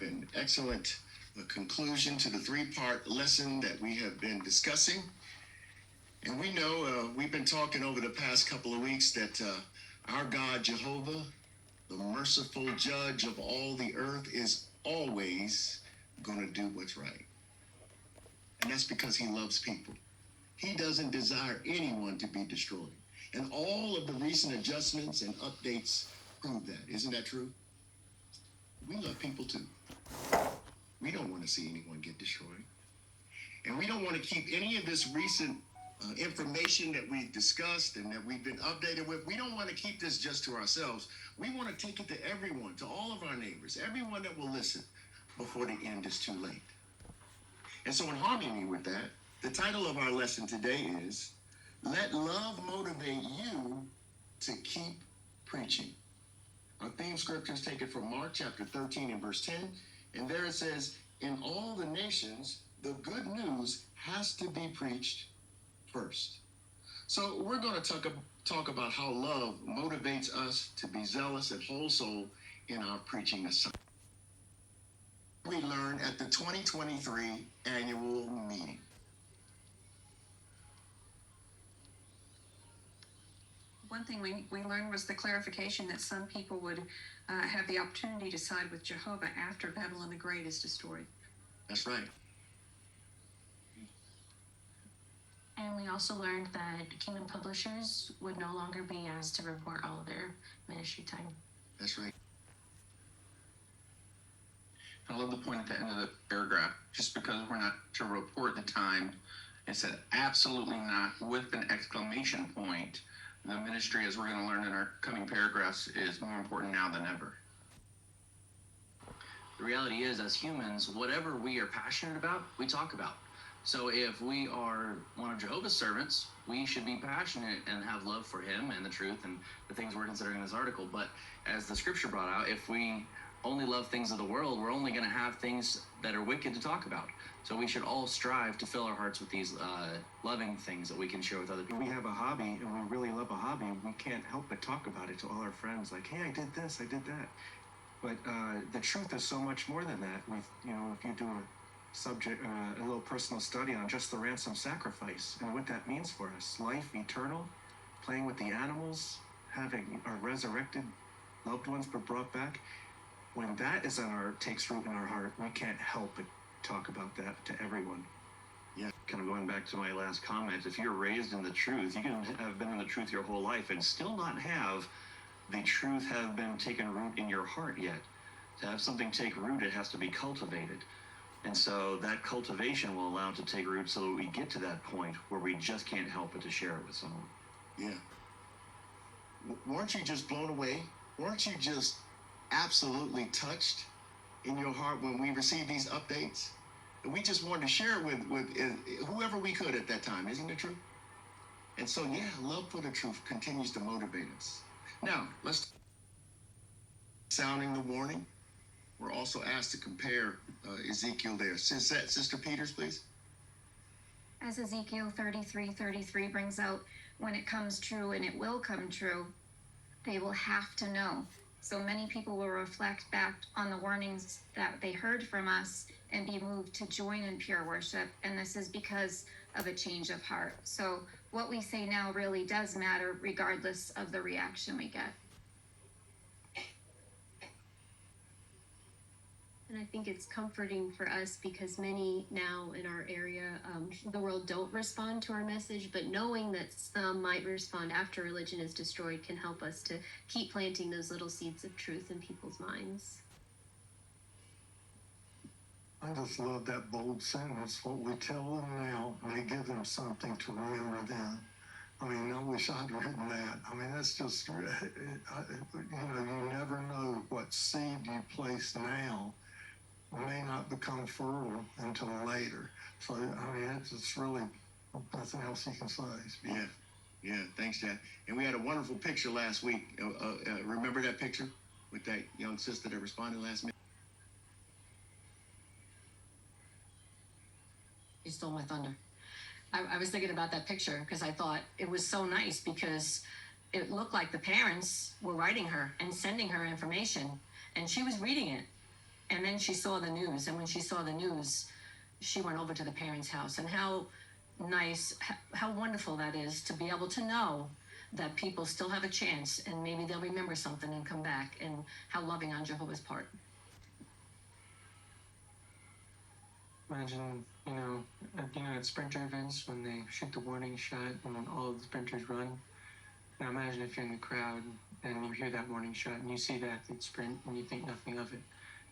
an excellent conclusion to the three-part lesson that we have been discussing. And we know we've been talking over the past couple of weeks that our God, Jehovah, the merciful judge of all the earth, is always going to do what's right. And that's because he loves people. He doesn't desire anyone to be destroyed. And all of the recent adjustments and updates prove that. Isn't that true? We love people too. We don't want to see anyone get destroyed. And we don't want to keep any of this recent information that we've discussed and that we've been updated with. We don't want to keep this just to ourselves. We want to take it to everyone, to all of our neighbors, everyone that will listen before the end is too late. And so in harmony with that, the title of our lesson today is, Let Love Motivate You to Keep Preaching. Our theme scripture is taken from Mark chapter 13 and verse 10. And there it says, in all the nations, the good news has to be preached first. So we're going to talk about how love motivates us to be zealous and whole soul in our preaching assignment. We learned at the 2023 annual meeting. One thing we learned was the clarification that some people would have the opportunity to side with Jehovah after Babylon the Great is destroyed. That's right. And we also learned that Kingdom publishers would no longer be asked to report all of their ministry time. That's right. I love the point at the end of the paragraph. Just because we're not to report the time, it said absolutely not with an exclamation point. The ministry, as we're going to learn in our coming paragraphs, is more important now than ever. The reality is, as humans, whatever we are passionate about, we talk about. So if we are one of Jehovah's servants, we should be passionate and have love for him and the truth and the things we're considering in this article. But as the scripture brought out, if we only love things of the world, we're only going to have things that are wicked to talk about. So we should all strive to fill our hearts with these loving things that we can share with other people. We have a hobby and we really love a hobby. We can't help but talk about it to all our friends. Like, hey, I did this, I did that. But the truth is so much more than that. If you do a little personal study on just the ransom sacrifice and what that means for us, life eternal, playing with the animals, having our resurrected loved ones but brought back. When that takes root in our heart, we can't help but talk about that to everyone. Yeah, kind of going back to my last comment, if you're raised in the truth, you can have been in the truth your whole life and still not have the truth have been taken root in your heart yet. To have something take root, it has to be cultivated. And so that cultivation will allow it to take root so that we get to that point where we just can't help but to share it with someone. Yeah. Weren't you just blown away? Weren't you just absolutely touched in your heart when we received these updates? And we just wanted to share it with whoever we could at that time. Isn't it true? And so, yeah, love for the truth continues to motivate us. Now, let's sounding the warning. We're also asked to compare Ezekiel there. Sister Peters, please. As Ezekiel 33:33 brings out, when it comes true, and it will come true, they will have to know. So many people will reflect back on the warnings that they heard from us and be moved to join in pure worship. And this is because of a change of heart. So what we say now really does matter regardless of the reaction we get. And I think it's comforting for us because many now in our area, the world don't respond to our message, but knowing that some might respond after religion is destroyed can help us to keep planting those little seeds of truth in people's minds. I just love that bold sentence. What we tell them now may give them something to remember then. I mean, I wish I'd written that. I mean, that's just, you never know what seed you place now may not become fertile until later. So, I mean, it's really nothing else you can say. Yeah, thanks, Jack. And we had a wonderful picture last week. Remember that picture with that young sister that responded last minute? You stole my thunder. I was thinking about that picture because I thought it was so nice because it looked like the parents were writing her and sending her information and she was reading it. And then she saw the news, and when she saw the news, she went over to the parents' house. And how nice, how wonderful that is to be able to know that people still have a chance, and maybe they'll remember something and come back, and how loving on Jehovah's part. Imagine, at sprinter events when they shoot the warning shot and when all of the sprinters run. Now imagine if you're in the crowd and you hear that warning shot and you see the athlete sprint and you think nothing of it.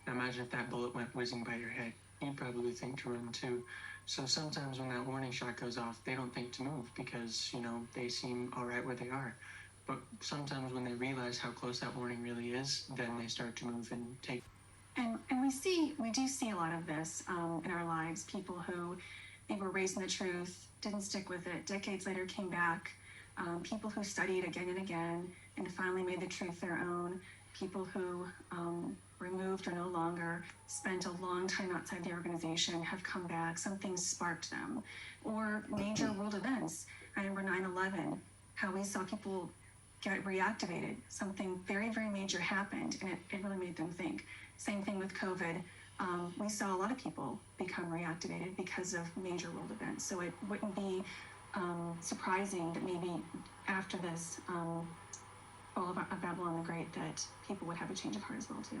Now imagine if that bullet went whizzing by your head. You'd probably think to run too. So sometimes when that warning shot goes off, they don't think to move because, they seem all right where they are. But sometimes when they realize how close that warning really is, then they start to move and take. And we do see a lot of this in our lives. People who they were raised in the truth, didn't stick with it, decades later came back. People who studied again and again and finally made the truth their own. People who removed or no longer spent a long time outside the organization have come back. Something sparked them. Or major world events. I remember 9/11, how we saw people get reactivated. Something very, very major happened, and it really made them think. Same thing with COVID. We saw a lot of people become reactivated because of major world events. So it wouldn't be surprising that maybe after this fall of Babylon the Great that people would have a change of heart as well too.